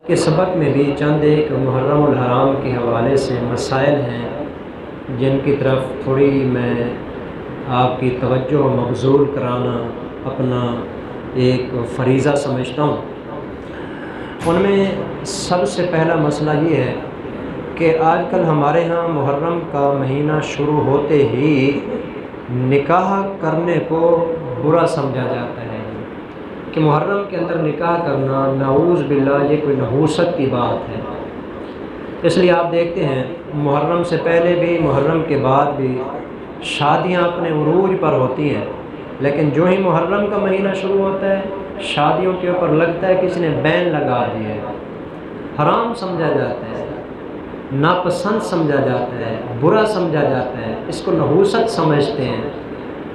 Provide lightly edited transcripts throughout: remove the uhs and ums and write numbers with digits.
کے سبق میں بھی چند ایک محرم الحرام کے حوالے سے مسائل ہیں جن کی طرف تھوڑی میں آپ کی توجہ مبذول کرانا اپنا ایک فریضہ سمجھتا ہوں۔ ان میں سب سے پہلا مسئلہ یہ ہے کہ آج کل ہمارے ہاں محرم کا مہینہ شروع ہوتے ہی نکاح کرنے کو برا سمجھا جاتا ہے کہ محرم کے اندر نکاح کرنا نعوذ باللہ یہ کوئی نحوست کی بات ہے۔ اس لیے آپ دیکھتے ہیں محرم سے پہلے بھی محرم کے بعد بھی شادیاں اپنے عروج پر ہوتی ہیں، لیکن جو ہی محرم کا مہینہ شروع ہوتا ہے شادیوں کے اوپر لگتا ہے کسی نے بین لگا دی ہے، حرام سمجھا جاتا ہے، ناپسند سمجھا جاتا ہے، برا سمجھا جاتا ہے، اس کو نحوست سمجھتے ہیں۔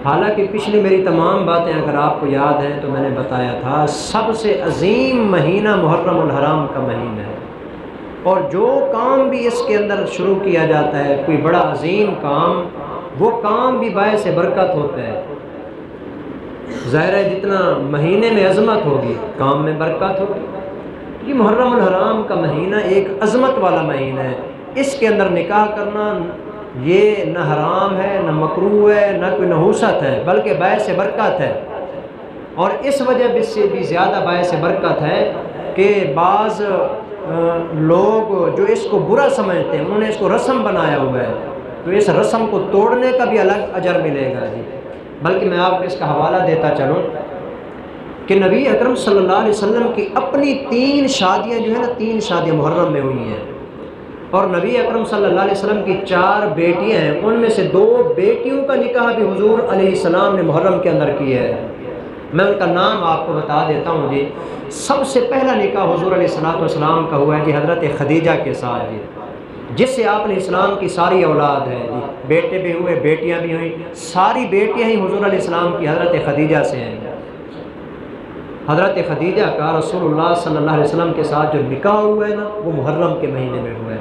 حالانکہ پچھلی میری تمام باتیں اگر آپ کو یاد ہیں تو میں نے بتایا تھا سب سے عظیم مہینہ محرم الحرام کا مہینہ ہے، اور جو کام بھی اس کے اندر شروع کیا جاتا ہے کوئی بڑا عظیم کام، وہ کام بھی باعث برکت ہوتا ہے۔ ظاہر ہے جتنا مہینے میں عظمت ہوگی کام میں برکت ہوگی۔ یہ محرم الحرام کا مہینہ ایک عظمت والا مہینہ ہے، اس کے اندر نکاح کرنا یہ نہ حرام ہے نہ مکروہ ہے نہ کوئی نحوست ہے، بلکہ باعث برکت ہے۔ اور اس وجہ سے بھی زیادہ باعث برکت ہے کہ بعض لوگ جو اس کو برا سمجھتے ہیں انہوں نے اس کو رسم بنایا ہوا ہے، تو اس رسم کو توڑنے کا بھی الگ اجر ملے گا جی۔ بلکہ میں آپ کو اس کا حوالہ دیتا چلوں کہ نبی اکرم صلی اللہ علیہ وسلم کی اپنی 3 شادیاں جو ہیں نا 3 شادیاں محرم میں ہوئی ہیں، اور نبی اکرم صلی اللہ علیہ وسلم کی 4 بیٹیاں ہیں، ان میں سے 2 بیٹیوں کا نکاح بھی حضور علیہ السلام نے محرم کے اندر کیا ہے۔ میں ان کا نام آپ کو بتا دیتا ہوں جی۔ سب سے پہلا نکاح حضور علیہ السلام کا ہوا ہے جی حضرت خدیجہ کے ساتھ جی، جس سے آپ علیہ السلام کی ساری اولاد ہے جی، بیٹے بھی ہوئے بیٹیاں بھی ہوئیں، ساری بیٹیاں ہی حضور علیہ السلام کی حضرت خدیجہ سے ہیں۔ حضرت خدیجہ کا رسول اللہ صلی اللہ علیہ وسلم کے ساتھ جو نکاح ہوا ہے نا وہ محرم کے مہینے میں ہوا ہے۔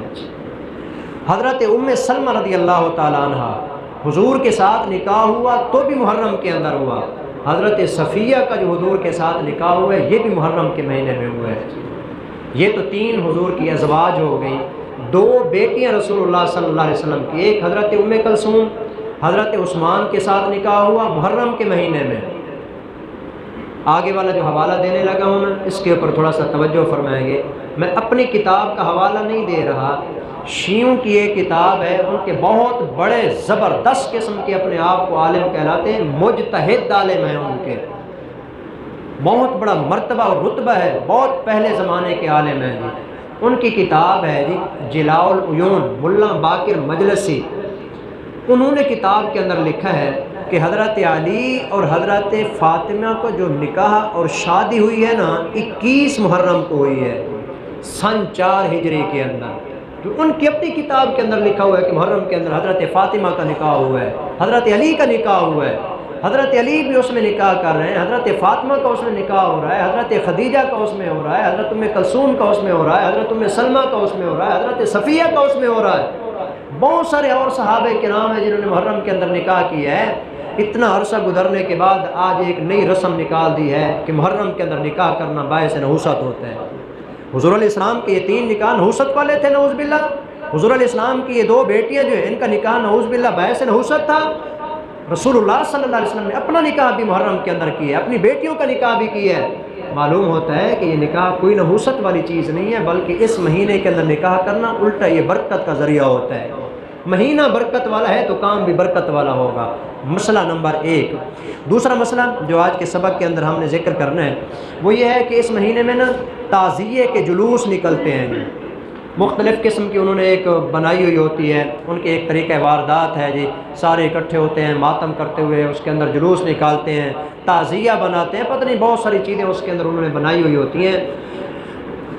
حضرت ام سلمہ رضی اللہ تعالیٰ عنہ حضور کے ساتھ نکاح ہوا تو بھی محرم کے اندر ہوا۔ حضرت صفیہ کا جو حضور کے ساتھ نکاح ہوا ہے یہ بھی محرم کے مہینے میں ہوا ہے۔ یہ تو 3 حضور کی ازواج ہو گئی، 2 بیٹیاں رسول اللہ صلی اللہ علیہ وسلم کی، ایک حضرت ام کلثوم حضرت عثمان کے ساتھ نکاح ہوا محرم کے مہینے میں۔ آگے والا جو حوالہ دینے لگا ہوں میں اس کے اوپر تھوڑا سا توجہ فرمائیں گے۔ میں اپنی کتاب کا حوالہ نہیں دے رہا، شیعوں کی ایک کتاب ہے، ان کے بہت بڑے زبردست قسم کے اپنے آپ کو عالم کہلاتے ہیں، مجتہد عالم ہیں، ان کے بہت بڑا مرتبہ اور رتبہ ہے، بہت پہلے زمانے کے عالم ہیں جی۔ ان کی کتاب ہے جی جلاء العیون، ملا باقر مجلسی۔ انہوں نے کتاب کے اندر لکھا ہے کہ حضرت علی اور حضرت فاطمہ کو جو نکاح اور شادی ہوئی ہے نا 21 محرم کو ہوئی ہے، سن 4 ہجری کے اندر۔ جو ان کی اپنی کتاب کے اندر لکھا ہوا ہے کہ محرم کے اندر حضرت فاطمہ کا نکاح ہوا ہے، حضرت علی کا نکاح ہوا ہے، حضرت علی بھی اس میں نکاح کر رہے ہیں، حضرت فاطمہ کا اس میں نکاح ہو رہا ہے، حضرت خدیجہ کا اس میں ہو رہا ہے، حضرت ام کلثوم کا اس میں ہو رہا ہے، حضرت ام سلمہ کا اس میں ہو رہا ہے، حضرت صفیہ کا اس میں ہو رہا ہے۔ بہت سارے اور صحابہ کرام ہیں جنہوں نے محرم کے اندر نکاح کیا ہے۔ اتنا عرصہ گزرنے کے بعد آج ایک نئی رسم نکال دی ہے کہ محرم کے اندر نکاح کرنا باعث نحوست ہوتا ہے۔ حضور علیہ السلام کے یہ 3 نکاح نحوست والے تھے نعوذ باللہ۔ حضور علیہ السلام کی یہ 2 بیٹیاں جو ہیں ان کا نکاح نعوذ باللہ باعث نحوست تھا۔ رسول اللہ صلی اللہ علیہ وسلم نے اپنا نکاح بھی محرم کے اندر کیا ہے، اپنی بیٹیوں کا نکاح بھی کیا ہے۔ معلوم ہوتا ہے کہ یہ نکاح کوئی نحوست والی چیز نہیں ہے، بلکہ اس مہینے کے اندر نکاح کرنا الٹا یہ برکت کا ذریعہ ہوتا ہے۔ مہینہ برکت والا ہے تو کام بھی برکت والا ہوگا۔ مسئلہ نمبر 1۔ دوسرا مسئلہ جو آج کے سبق کے اندر ہم نے ذکر کرنا ہے وہ یہ ہے کہ اس مہینے میں نا تعزیے کے جلوس نکلتے ہیں، مختلف قسم کی انہوں نے ایک بنائی ہوئی ہوتی ہے، ان کے ایک طریقہ واردات ہے جی، سارے اکٹھے ہوتے ہیں ماتم کرتے ہوئے، اس کے اندر جلوس نکالتے ہیں، تعزیہ بناتے ہیں، پتہ نہیں بہت ساری چیزیں اس کے اندر انہوں نے بنائی ہوئی ہوتی ہیں۔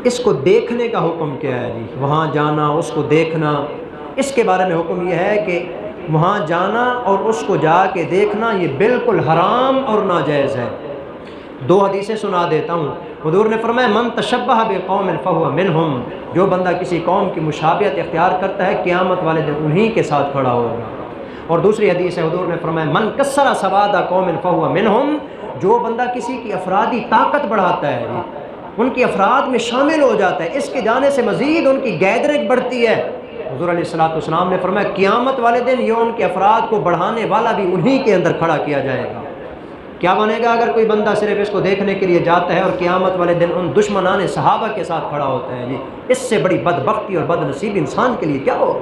اس کو دیکھنے کا حکم کیا ہے جی؟ وہاں جانا، اس کو دیکھنا، اس کے بارے میں حکم یہ ہے کہ وہاں جانا اور اس کو جا کے دیکھنا یہ بالکل حرام اور ناجائز ہے۔ 2 حدیثیں سنا دیتا ہوں۔ حضور نے فرمایا من تشبہ بقوم فہو منہم، جو بندہ کسی قوم کی مشابہت اختیار کرتا ہے قیامت والے دن انہی کے ساتھ کھڑا ہوگا۔ اور دوسری حدیث ہے حضور نے فرمایا من کسر سواد قوم فہو منہم، جو بندہ کسی کی افرادی طاقت بڑھاتا ہے ان کی افراد میں شامل ہو جاتا ہے، اس کے جانے سے مزید ان کی گیدرنگ بڑھتی ہے۔ حضور علیہ الصلوۃ والسلام نے فرمایا قیامت والے دن یہ ان کے افراد کو بڑھانے والا بھی انہی کے اندر کھڑا کیا جائے گا۔ کیا بنے گا اگر کوئی بندہ صرف اس کو دیکھنے کے لیے جاتا ہے اور قیامت والے دن ان دشمنان صحابہ کے ساتھ کھڑا ہوتا ہے؟ جی اس سے بڑی بدبختی اور بد نصیب انسان کے لیے کیا ہو؟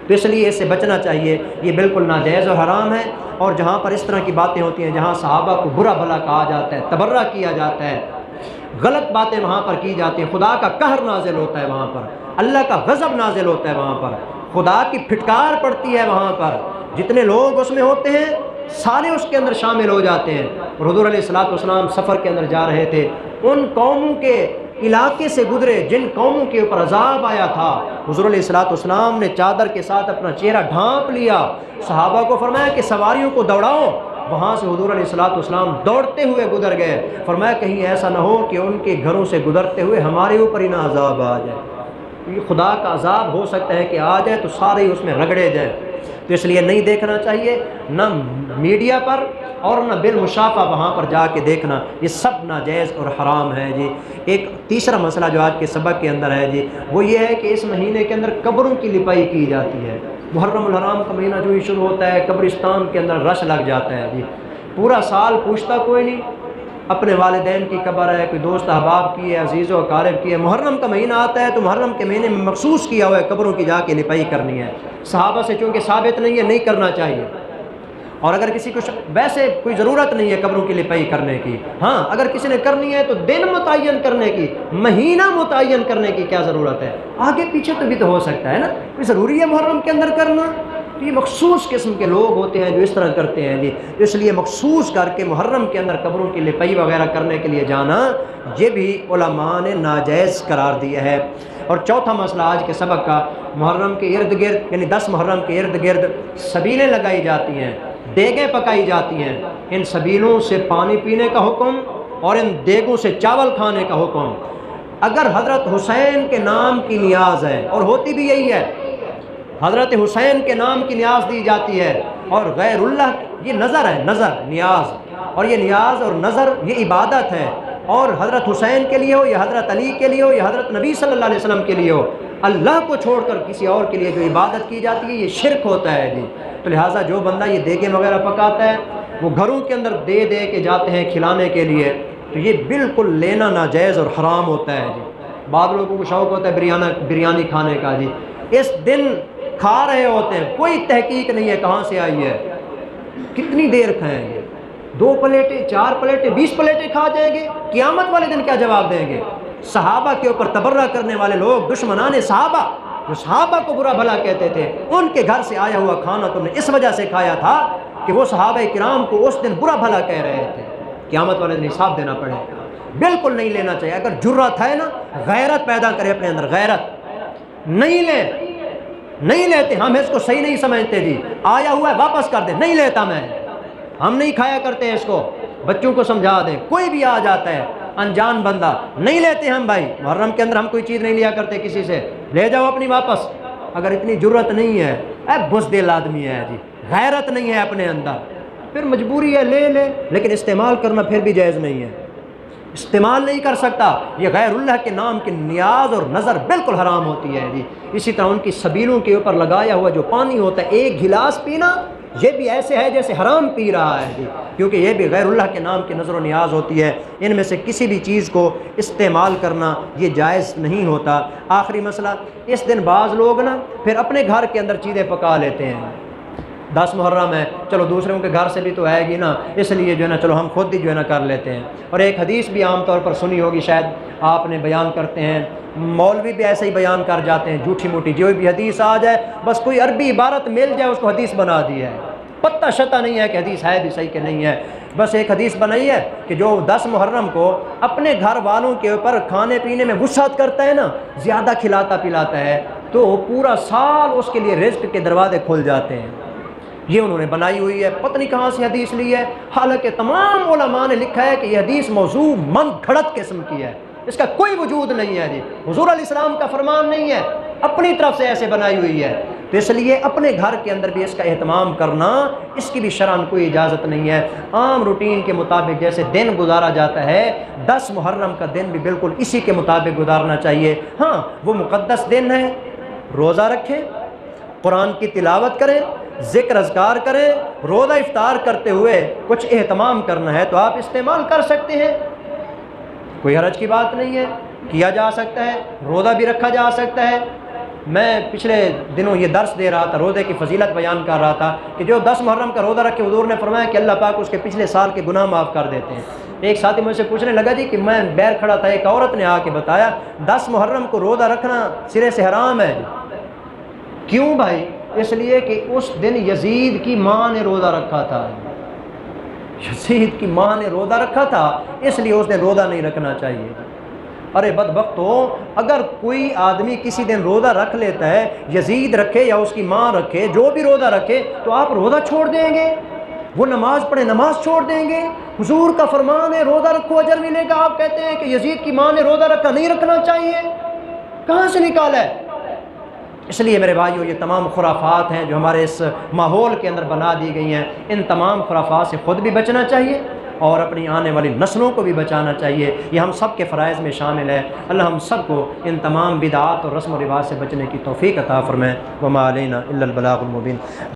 تو اس لیے اس سے بچنا چاہیے، یہ بالکل ناجائز اور حرام ہے۔ اور جہاں پر اس طرح کی باتیں ہوتی ہیں، جہاں صحابہ کو برا بھلا کہا جاتا ہے، تبرہ کیا جاتا ہے، غلط باتیں وہاں پر کی جاتی ہیں، خدا کا قہر نازل ہوتا ہے وہاں پر، اللہ کا غضب نازل ہوتا ہے وہاں پر، خدا کی پھٹکار پڑتی ہے وہاں پر، جتنے لوگ اس میں ہوتے ہیں سارے اس کے اندر شامل ہو جاتے ہیں۔ اور حضور علیہ الصلوۃ والسلام سفر کے اندر جا رہے تھے، ان قوموں کے علاقے سے گزرے جن قوموں کے اوپر عذاب آیا تھا، حضور علیہ الصلوۃ والسلام نے چادر کے ساتھ اپنا چہرہ ڈھانپ لیا، صحابہ کو فرمایا کہ سواریوں کو دوڑاؤ۔ وہاں سے حضور علیہ الصلوۃ والسلام دوڑتے ہوئے گزر گئے، فرمایا کہیں ایسا نہ ہو کہ ان کے گھروں سے گزرتے ہوئے ہمارے اوپر ہی نہ عذاب آ جائے۔ یہ خدا کا عذاب ہو سکتا ہے کہ آ جائے تو سارے اس میں رگڑے جائیں، تو اس لیے نہیں دیکھنا چاہیے، نہ میڈیا پر اور نہ بالمشافہ وہاں پر جا کے دیکھنا، یہ سب ناجائز اور حرام ہے جی۔ ایک تیسرا مسئلہ جو آج کے سبق کے اندر ہے جی، وہ یہ ہے کہ اس مہینے کے اندر قبروں کی لپائی کی جاتی ہے۔ محرم الحرام کا مہینہ جو ہی شروع ہوتا ہے قبرستان کے اندر رش لگ جاتا ہے جی، پورا سال پوچھتا کوئی نہیں، اپنے والدین کی قبر ہے، کوئی دوست احباب کی ہے، عزیز و اقارب کی ہے، محرم کا مہینہ آتا ہے تو محرم کے مہینے میں مخصوص کیا ہوا ہے قبروں کی جا کے لپائی کرنی ہے۔ صحابہ سے چونکہ ثابت نہیں ہے، نہیں کرنا چاہیے، اور اگر کسی کو ویسے کوئی ضرورت نہیں ہے قبروں کی لپائی کرنے کی، ہاں اگر کسی نے کرنی ہے تو دن متعین کرنے کی، مہینہ متعین کرنے کی کیا ضرورت ہے؟ آگے پیچھے تو بھی تو ہو سکتا ہے نا، کوئی ضروری ہے محرم کے اندر کرنا؟ تو یہ مخصوص قسم کے لوگ ہوتے ہیں جو اس طرح کرتے ہیں جی، اس لیے مخصوص کر کے محرم کے اندر قبروں کی لپائی وغیرہ کرنے کے لیے جانا یہ بھی علماء نے ناجائز قرار دیا ہے۔ اور چوتھا مسئلہ آج کے سبق کا، محرم کے ارد گرد یعنی 10 محرم کے ارد گرد سبیلیں لگائی جاتی ہیں، دیگیں پکائی جاتی ہیں، ان سبیلوں سے پانی پینے کا حکم اور ان دیگوں سے چاول کھانے کا حکم۔ اگر حضرت حسین کے نام کی نیاز ہے، اور ہوتی بھی یہی ہے، حضرت حسین کے نام کی نیاز دی جاتی ہے، اور غیر اللہ یہ نظر ہے، نظر نیاز، اور یہ نیاز اور نظر یہ عبادت ہے، اور حضرت حسین کے لیے ہو یا حضرت علی کے لیے ہو یا حضرت نبی صلی اللہ علیہ وسلم کے لیے ہو، اللہ کو چھوڑ کر کسی اور کے لیے جو عبادت کی جاتی ہے یہ شرک ہوتا ہے جی۔ تو لہٰذا جو بندہ یہ دیگیں وغیرہ پکاتا ہے وہ گھروں کے اندر دے دے کے جاتے ہیں کھلانے کے لیے، تو یہ بالکل لینا ناجائز اور حرام ہوتا ہے جی۔ بعض لوگوں کو شوق ہوتا ہے بریانی کھانے کا جی، اس دن کھا رہے ہوتے ہیں، کوئی تحقیق نہیں ہے کہاں سے آئی ہے، کتنی دیر کھائیں گے، 2 پلیٹیں 4 پلیٹیں 20 پلیٹیں کھا جائیں گے، قیامت والے دن کیا جواب دیں گے؟ صحابہ کے اوپر تبرہ کرنے والے لوگ، دشمنان صحابہ جو صحابہ کو برا بھلا کہتے تھے، ان کے گھر سے آیا ہوا کھانا تم نے اس وجہ سے کھایا تھا کہ وہ صحابہ کرام کو اس دن برا بھلا کہہ رہے تھے، قیامت والے دن حساب دینا پڑے گا۔ بالکل نہیں لینا چاہیے، اگر جرات ہے نا، غیرت پیدا کرے اپنے اندر، غیرت نہیں لیتے، ہم اس کو صحیح نہیں سمجھتے جی، آیا ہوا ہے واپس کر دیں، نہیں لیتا میں، ہم نہیں کھایا کرتے ہیں اس کو، بچوں کو سمجھا دیں، کوئی بھی آ جاتا ہے انجان بندہ، نہیں لیتے ہم بھائی، محرم کے اندر ہم کوئی چیز نہیں لیا کرتے کسی سے، لے جاؤ اپنی واپس۔ اگر اتنی جرت نہیں ہے، بزدل آدمی ہے جی، غیرت نہیں ہے اپنے اندر، پھر مجبوری ہے لے، لیکن استعمال کرنا پھر بھی جائز نہیں ہے، استعمال نہیں کر سکتا، یہ غیر اللہ کے نام کی نیاز اور نظر بالکل حرام ہوتی ہے جی۔ اسی طرح ان کی سبیلوں کے اوپر لگایا ہوا جو پانی ہوتا ہے، ایک گلاس پینا یہ بھی ایسے ہے جیسے حرام پی رہا ہے جی، کیونکہ یہ بھی غیر اللہ کے نام کی نظر و نیاز ہوتی ہے۔ ان میں سے کسی بھی چیز کو استعمال کرنا یہ جائز نہیں ہوتا۔ آخری مسئلہ، اس دن بعض لوگ نا پھر اپنے گھر کے اندر چیزیں پکا لیتے ہیں، 10 محرم ہے، چلو دوسروں کے گھر سے بھی تو آئے گی نا، اس لیے جو ہے نا چلو ہم خود ہی جو ہے نا کر لیتے ہیں۔ اور ایک حدیث بھی عام طور پر سنی ہوگی، شاید آپ نے بیان کرتے ہیں، مولوی بھی ایسے ہی بیان کر جاتے ہیں، جھوٹی موٹی جو بھی حدیث آ جائے بس کوئی عربی عبارت مل جائے اس کو حدیث بنا دی ہے، پتہ شتہ نہیں ہے کہ حدیث ہے بھی صحیح کہ نہیں ہے، بس ایک حدیث بنائی ہے کہ جو 10 محرم کو اپنے گھر والوں کے اوپر کھانے پینے میں وسعت کرتا ہے نا، زیادہ کھلاتا پلاتا ہے، تو پورا سال اس کے لیے رزق کے دروازے کھل جاتے ہیں۔ یہ انہوں نے بنائی ہوئی ہے، پتہ نہیں کہاں سے حدیث لی ہے، حالانکہ تمام علماء نے لکھا ہے کہ یہ حدیث موضوع من گھڑت قسم کی ہے، اس کا کوئی وجود نہیں ہے جی، حضور علیہ السلام کا فرمان نہیں ہے، اپنی طرف سے ایسے بنائی ہوئی ہے۔ تو اس لیے اپنے گھر کے اندر بھی اس کا اہتمام کرنا، اس کی بھی شرعاً کوئی اجازت نہیں ہے۔ عام روٹین کے مطابق جیسے دن گزارا جاتا ہے، 10 محرم کا دن بھی بالکل اسی کے مطابق گزارنا چاہیے۔ ہاں وہ مقدس دن ہے، روزہ رکھیں، قرآن کی تلاوت کریں، ذکر اذکار کریں، روزہ افطار کرتے ہوئے کچھ اہتمام کرنا ہے تو آپ استعمال کر سکتے ہیں، کوئی حرج کی بات نہیں ہے، کیا جا سکتا ہے، روزہ بھی رکھا جا سکتا ہے۔ میں پچھلے دنوں یہ درس دے رہا تھا، روزے کی فضیلت بیان کر رہا تھا کہ جو 10 محرم کا روزہ رکھے، حضور نے فرمایا کہ اللہ پاک اس کے پچھلے سال کے گناہ معاف کر دیتے ہیں۔ ایک ساتھی مجھ سے پوچھنے لگا جی کہ میں بیر کھڑا تھا، ایک عورت نے آ کے بتایا 10 محرم کو روزہ رکھنا سرے سے حرام ہے۔ کیوں بھائی؟ اس لیے کہ اس دن یزید کی ماں نے روزہ رکھا تھا، یزید کی ماں نے روزہ رکھا تھا، اس لیے اس نے روزہ نہیں رکھنا چاہیے۔ ارے بدبختو، اگر کوئی آدمی کسی دن روزہ رکھ لیتا ہے، یزید رکھے یا اس کی ماں رکھے، جو بھی روزہ رکھے، تو آپ روزہ چھوڑ دیں گے؟ وہ نماز پڑھے نماز چھوڑ دیں گے؟ حضور کا فرمان ہے روزہ رکھو اجر ملے گا، آپ کہتے ہیں کہ یزید کی ماں نے روزہ رکھا نہیں رکھنا چاہیے، کہاں سے نکالا ہے؟ اس لیے میرے بھائیو، یہ تمام خرافات ہیں جو ہمارے اس ماحول کے اندر بنا دی گئی ہیں، ان تمام خرافات سے خود بھی بچنا چاہیے اور اپنی آنے والی نسلوں کو بھی بچانا چاہیے۔ یہ ہم سب کے فرائض میں شامل ہے۔ اللہ ہم سب کو ان تمام بدعات اور رسم و رواج سے بچنے کی توفیق عطا فرمائے۔ وما علینا الا البلاغ المبین۔